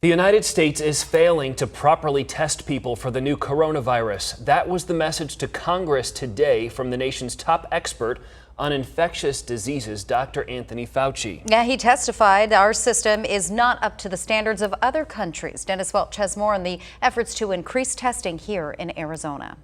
The United States is failing to properly test people for the new coronavirus. That was the message to Congress today from the nation's top expert on infectious diseases, Dr. Anthony Fauci. Yeah, he testified our system is not up to the standards of other countries. Dennis Welch has more on the efforts to increase testing here in Arizona.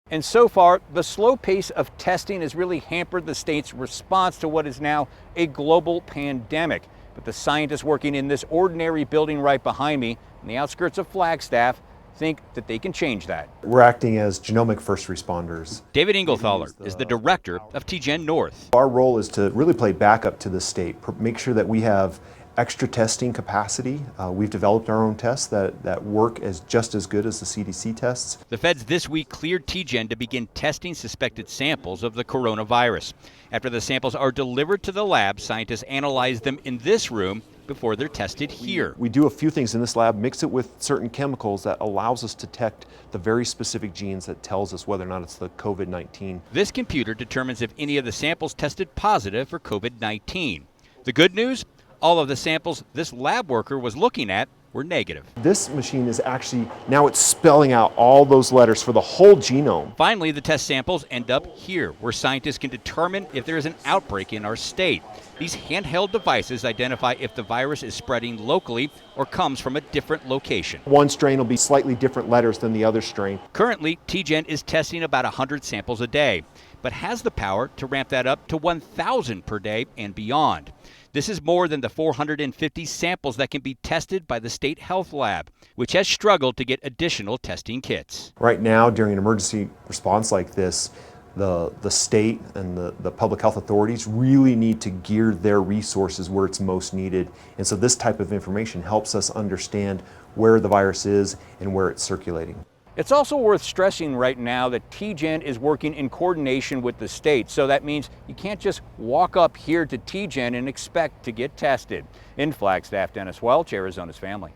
And so far, the slow pace of testing has really hampered the state's response to what is now a global pandemic. But the scientists working in this ordinary building right behind me, on the outskirts of Flagstaff, think that they can change that. We're acting as genomic first responders. David Ingelthaler is the director of TGen North. Our role is to really play backup to the state, make sure that we have extra testing capacity. We've developed our own tests that work just as good as the CDC tests. The feds this week cleared TGen to begin testing suspected samples of the coronavirus. After the samples are delivered to the lab, scientists analyze them in this room before they're tested here. We do a few things in this lab, mix it with certain chemicals that allows us to detect the very specific genes that tells us whether or not it's the COVID-19. This computer determines if any of the samples tested positive for COVID-19. The good news? All of the samples this lab worker was looking at were negative. This machine is actually, now it's spelling out all those letters for the whole genome. Finally, the test samples end up here, where scientists can determine if there is an outbreak in our state. These handheld devices identify if the virus is spreading locally or comes from a different location. One strain will be slightly different letters than the other strain. Currently, TGen is testing about 100 samples a day, but has the power to ramp that up to 1,000 per day and beyond. This is more than the 450 samples that can be tested by the state health lab, which has struggled to get additional testing kits. Right now, during an emergency response like this, the state and the public health authorities really need to gear their resources where it's most needed. And so this type of information helps us understand where the virus is and where it's circulating. It's also worth stressing right now that TGen is working in coordination with the state. So that means you can't just walk up here to TGen and expect to get tested. In Flagstaff, Dennis Welch, Arizona's Family.